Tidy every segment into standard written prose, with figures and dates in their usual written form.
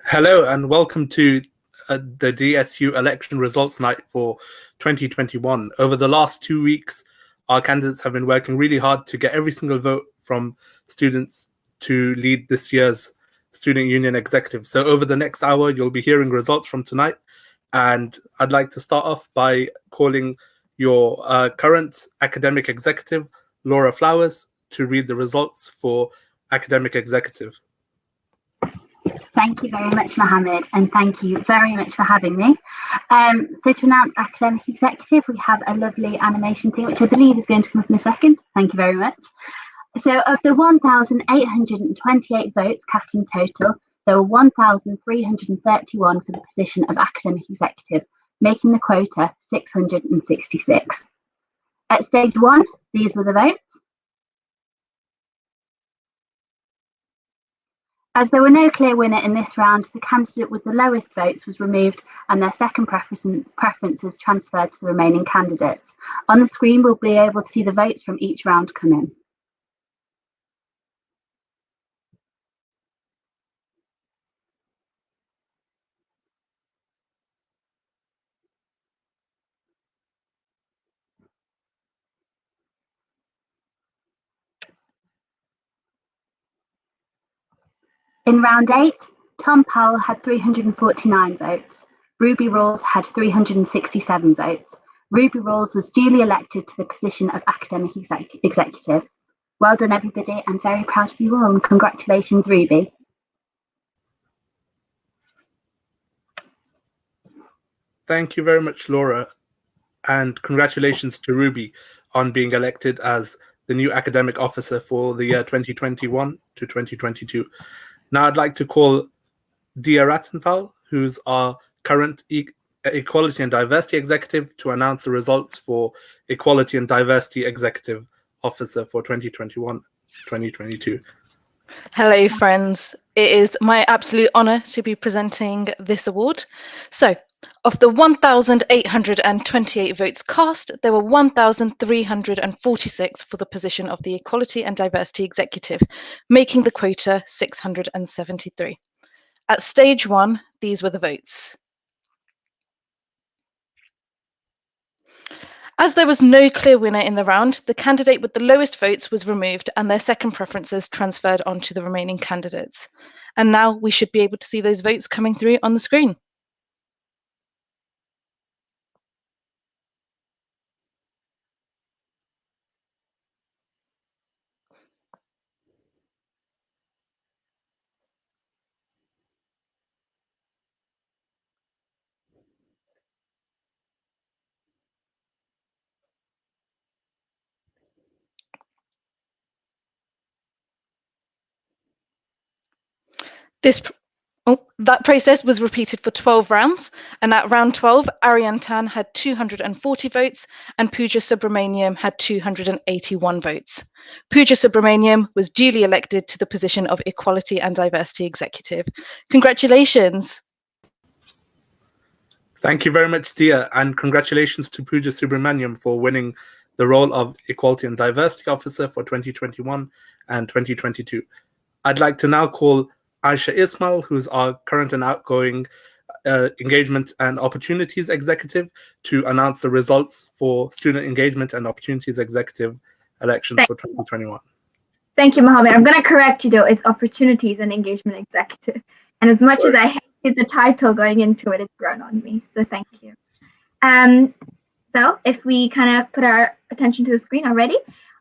Hello and welcome to the DSU election results night for 2021. Over the last 2 weeks, our candidates have been working really hard to get every single vote from students to lead this year's Student Union Executive. So over the next hour, you'll be hearing results from tonight. And I'd like to start off by calling your current academic executive, Laura Flowers, to read the results for academic executive. Thank you very much, Mohammed, and thank you very much for having me. So to announce Academic Executive, we have a lovely animation thing, which I believe is going to come up in a second. Thank you very much. So of the 1,828 votes cast in total, there were 1,331 for the position of Academic Executive, making the quota 666. At stage one, these were the votes. As there were no clear winner in this round, the candidate with the lowest votes was removed and their second preferences transferred to the remaining candidates. On the screen, we'll be able to see the votes from each round come in. In round 8, Tom Powell had 349 votes. Ruby Rawls had 367 votes. Ruby Rawls was duly elected to the position of Academic Executive. Well done, everybody. I'm very proud of you all, and congratulations, Ruby. Thank you very much, Laura, and congratulations to Ruby on being elected as the new academic officer for the year 2021 to 2022. Now I'd like to call Dia Rattenfall, who's our current Equality and Diversity Executive, to announce the results for Equality and Diversity Executive Officer for 2021-2022. Hello, friends. It is my absolute honour to be presenting this award. So, of the 1,828 votes cast, there were 1,346 for the position of the Equality and Diversity Executive, making the quota 673. At stage one, these were the votes. As there was no clear winner in the round, the candidate with the lowest votes was removed and their second preferences transferred onto the remaining candidates. And now we should be able to see those votes coming through on the screen. That process was repeated for 12 rounds, and at round 12, Aryan Tan had 240 votes and Pooja Subramaniam had 281 votes. Pooja Subramaniam was duly elected to the position of Equality and Diversity Executive. Congratulations. Thank you very much, Dia, and congratulations to Pooja Subramaniam for winning the role of Equality and Diversity Officer for 2021 and 2022. I'd like to now call Aisha Ismail, who's our current and outgoing Engagement and Opportunities Executive, to announce the results for Student Engagement and Opportunities Executive elections for 2021. Thank you, Mohammed. I'm going to correct you, though. It's Opportunities and Engagement Executive. And as much as I hated the title going into it, it's grown on me. So thank you. So if we kind of put our attention to the screen already,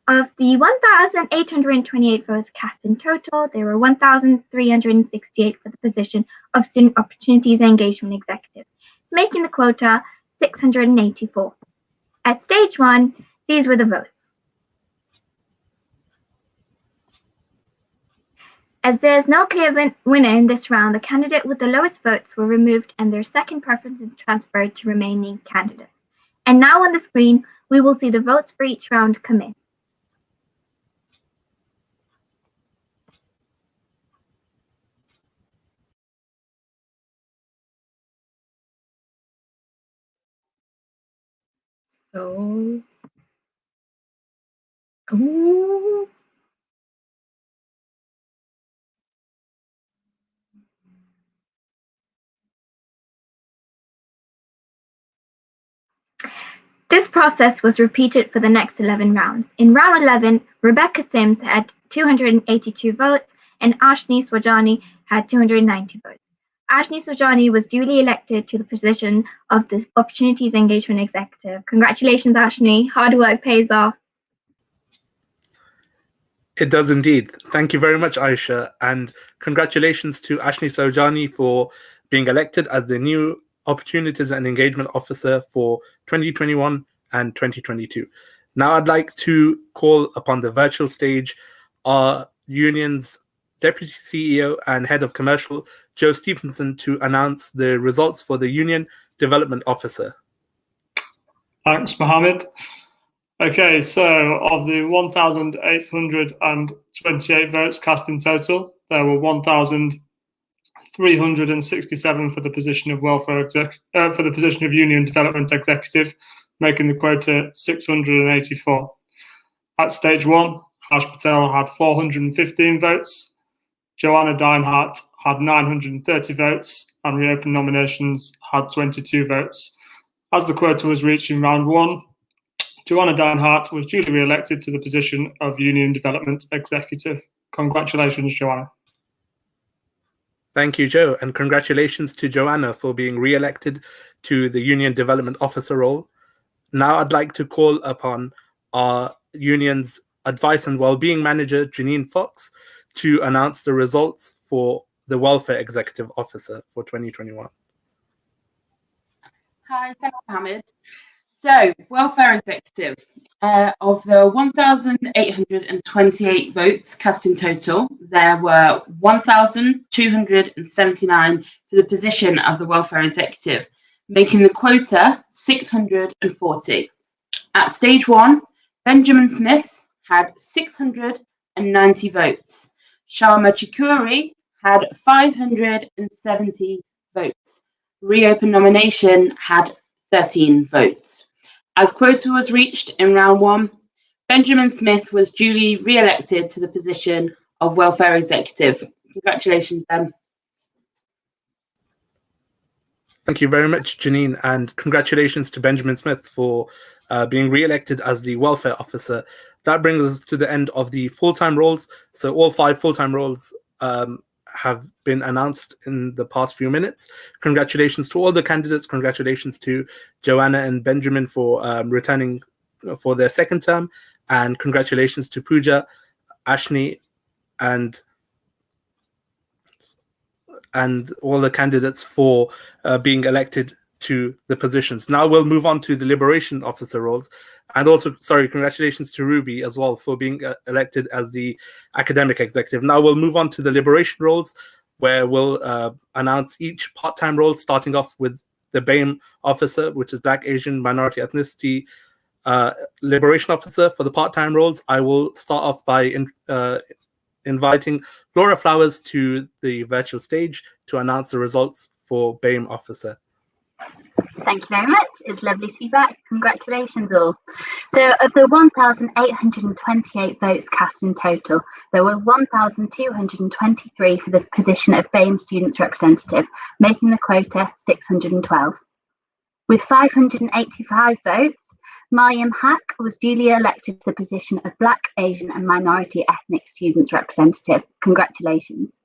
of the 1,828 votes cast in total, there were 1,368 for the position of Student Opportunities and Engagement Executive, making the quota 684. At stage one, these were the votes. As there is no clear winner in this round, the candidate with the lowest votes were removed and their second preferences transferred to remaining candidates. And now on the screen, we will see the votes for each round come in. So, ooh. This process was repeated for the next 11 rounds. In round 11, Rebecca Sims had 282 votes and Ashni Swajani had 290 votes. Ashni Swajani was duly elected to the position of the Opportunities Engagement Executive. Congratulations, Ashni. Hard work pays off. It does indeed. Thank you very much, Aisha. And congratulations to Ashni Sojani for being elected as the new Opportunities and Engagement Officer for 2021 and 2022. Now I'd like to call upon the virtual stage our union's Deputy CEO and Head of Commercial, Joe Stevenson, to announce the results for the Union Development Officer. Thanks, Mohammed. Okay, so of the 1,828 votes cast in total, there were 1,367 for the position of Union Development Executive, making the quota 684. At stage one, Harsh Patel had 415 votes, Joanna Deinhardt had 930 votes, and reopened nominations had 22 votes. As the quota was reached in round one, Joanna Deinhardt was duly re-elected to the position of Union Development Executive. Congratulations, Joanna. Thank you, Joe, and congratulations to Joanna for being re-elected to the Union Development Officer role. Now I'd like to call upon our union's Advice and Wellbeing Manager, Janine Fox, to announce the results for the Welfare Executive Officer for 2021. Hi, thanks, Mohammed. So, Welfare Executive, of the 1,828 votes cast in total, there were 1,279 for the position of the Welfare Executive, making the quota 640. At stage one, Benjamin Smith had 690 votes. Sharma Chikuri had 570 votes. Reopen nomination had 13 votes. As quota was reached in round one, Benjamin Smith was duly re-elected to the position of Welfare Executive. Congratulations, Ben. Thank you very much, Janine, and congratulations to Benjamin Smith for being re-elected as the Welfare Officer. That brings us to the end of the full-time roles. So all 5 full-time roles have been announced in the past few minutes. Congratulations to all the candidates. Congratulations to Joanna and Benjamin for returning for their second term. And congratulations to Pooja, Ashni, and all the candidates for being elected to the positions. Now we'll move on to the Liberation Officer roles. And also, congratulations to Ruby as well for being elected as the Academic Executive. Now we'll move on to the Liberation roles, where we'll announce each part-time role, starting off with the BAME Officer, which is Black, Asian, Minority, Ethnicity Liberation Officer. For the part-time roles, I will start off by inviting Laura Flowers to the virtual stage to announce the results for BAME Officer. Thank you very much. It's lovely to be back. Congratulations all. So of the 1,828 votes cast in total, there were 1,223 for the position of BAME Students Representative, making the quota 612. With 585 votes, Mariam Haq was duly elected to the position of Black, Asian and Minority Ethnic Students Representative. Congratulations.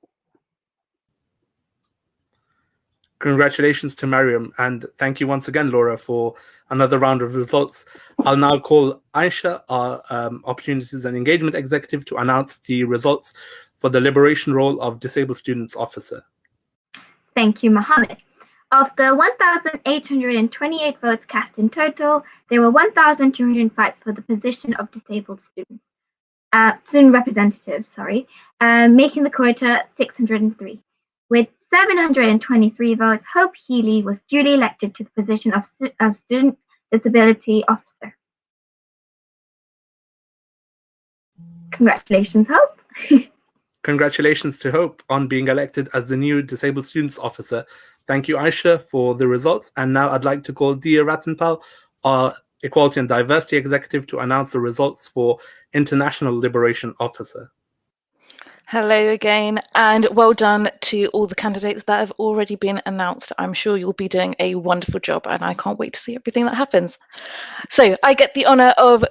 Congratulations to Mariam, and thank you once again, Laura, for another round of results. I'll now call Aisha, our Opportunities and Engagement Executive, to announce the results for the Liberation role of Disabled Students Officer. Thank you, Mohammed. Of the 1,828 votes cast in total, there were 1,205 for the position of Disabled Student Representatives, making the quota 603. With 723 votes, Hope Healy was duly elected to the position of Student Disability Officer. Congratulations, Hope. Congratulations to Hope on being elected as the new Disabled Students Officer. Thank you, Aisha, for the results. And now I'd like to call Dia Ratzenpal, our Equality and Diversity Executive, to announce the results for International Liberation Officer. Hello again, and well done to all the candidates that have already been announced. I'm sure you'll be doing a wonderful job, and I can't wait to see everything that happens. So I get the honour of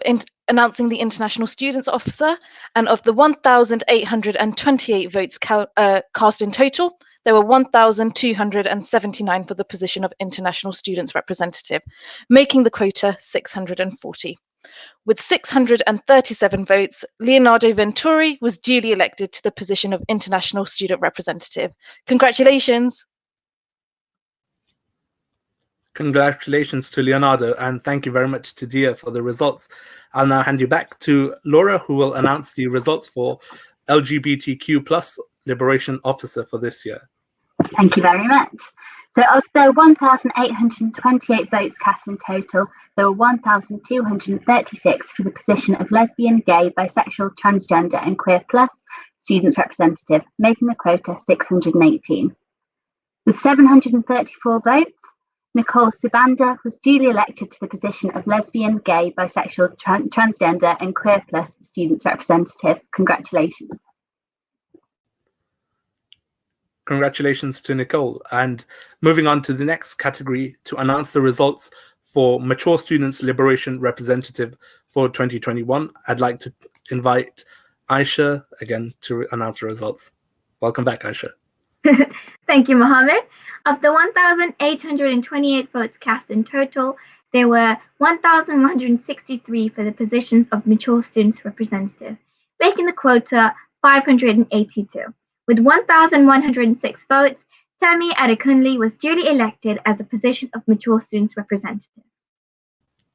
announcing the International Students Officer, and of the 1,828 votes cast in total, there were 1,279 for the position of International Students Representative, making the quota 640. With 637 votes, Leonardo Venturi was duly elected to the position of International Student Representative. Congratulations. Congratulations to Leonardo, and thank you very much to Dia for the results. I'll now hand you back to Laura, who will announce the results for LGBTQ plus Liberation Officer for this year. Thank you very much. So of the 1,828 votes cast in total, there were 1,236 for the position of lesbian, gay, bisexual, transgender and queer plus students representative, making the quota 618. With 734 votes, Nicole Sibanda was duly elected to the position of lesbian, gay, bisexual, transgender and queer plus students representative. Congratulations. Congratulations to Nicole. And moving on to the next category to announce the results for Mature Students Liberation Representative for 2021, I'd like to invite Aisha again to announce the results. Welcome back, Aisha. Thank you, Mohammed. Of the 1,828 votes cast in total, there were 1,163 for the positions of Mature Students Representative, making the quota 582. With 1,106 votes, Temi Adekunle was duly elected as the position of Mature Students Representative.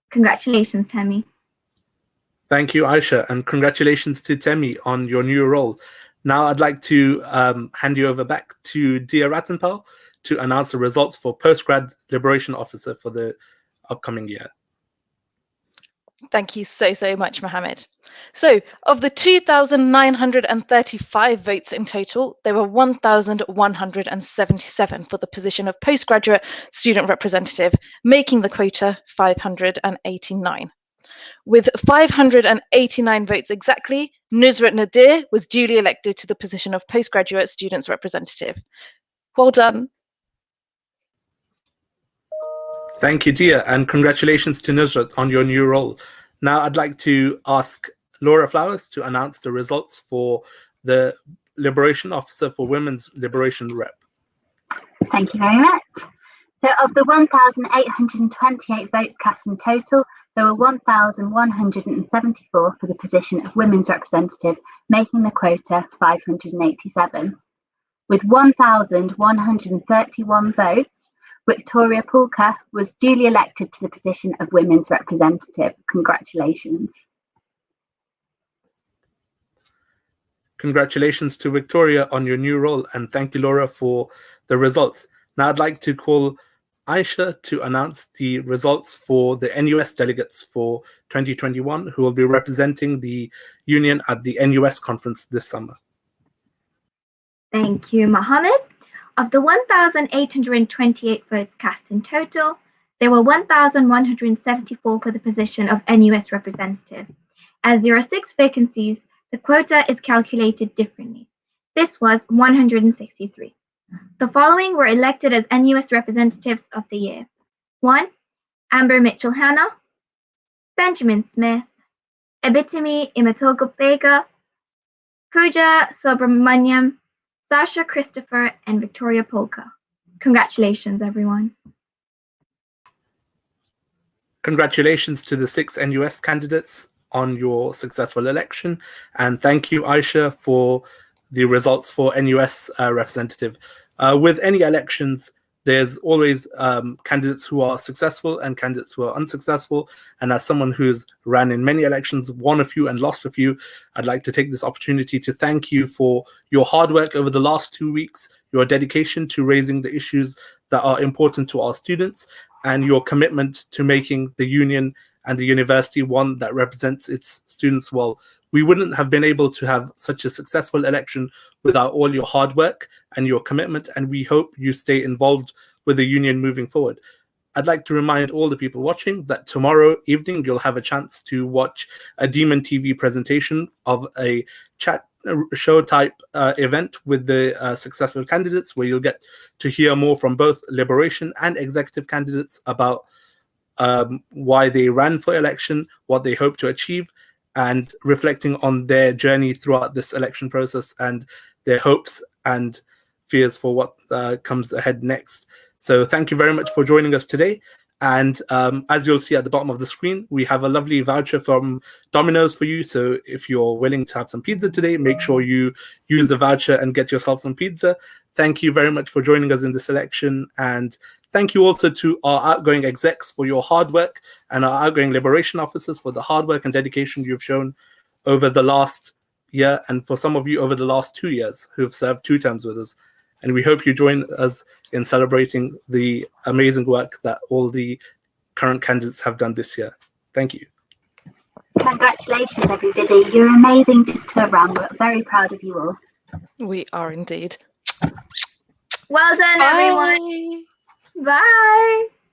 Congratulations, Temi. Thank you, Aisha, and congratulations to Temi on your new role. Now I'd like to hand you over back to Dia Rattenpal to announce the results for Postgrad Liberation Officer for the upcoming year. Thank you so much, Mohammed. So, of the 2,935 votes in total, there were 1,177 for the position of postgraduate student representative, making the quota 589. With 589 votes exactly, Nusrat Nadir was duly elected to the position of postgraduate students representative. Well done. Thank you, Dia, and congratulations to Nusrat on your new role. Now I'd like to ask Laura Flowers to announce the results for the Liberation Officer for Women's Liberation Rep. Thank you very much. So of the 1,828 votes cast in total, there were 1,174 for the position of Women's Representative, making the quota 587. With 1,131 votes, Victoria Pulka was duly elected to the position of Women's Representative. Congratulations. Congratulations to Victoria on your new role, and thank you, Laura, for the results. Now I'd like to call Aisha to announce the results for the NUS delegates for 2021 who will be representing the union at the NUS conference this summer. Thank you, Mohammed. Of the 1,828 votes cast in total, there were 1,174 for the position of NUS representative. As there are 6 vacancies, the quota is calculated differently. This was 163. The following were elected as NUS representatives of the year. 1. Amber Mitchell-Hanna, Benjamin Smith, Ebitimi Imatogopega, Pooja Subramaniam, Sasha Christopher, and Victoria Polka. Congratulations, everyone. Congratulations to the 6 NUS candidates on your successful election, and thank you, Aisha, for the results for NUS representative. With any elections, there's always candidates who are successful and candidates who are unsuccessful. And as someone who's ran in many elections, won a few and lost a few, I'd like to take this opportunity to thank you for your hard work over the last 2 weeks, your dedication to raising the issues that are important to our students, and your commitment to making the union and the university one that represents its students well. We wouldn't have been able to have such a successful election without all your hard work and your commitment, and we hope you stay involved with the union moving forward. I'd like to remind all the people watching that tomorrow evening you'll have a chance to watch a Demon TV presentation of a chat show type event with the successful candidates, where you'll get to hear more from both Liberation and Executive candidates about why they ran for election, what they hope to achieve, and reflecting on their journey throughout this election process and their hopes and fears for what comes ahead next. So thank you very much for joining us today. And as you'll see at the bottom of the screen, we have a lovely voucher from Domino's for you. So if you're willing to have some pizza today, make sure you use the voucher and get yourself some pizza. Thank you very much for joining us in this election. And thank you also to our outgoing execs for your hard work, and our outgoing Liberation officers for the hard work and dedication you've shown over the last year, and for some of you over the last 2 years who have served 2 terms with us. And we hope you join us in celebrating the amazing work that all the current candidates have done this year. Thank you. Congratulations, everybody. You're amazing just to run. We're very proud of you all. We are indeed. Well done, everyone. Bye. Bye.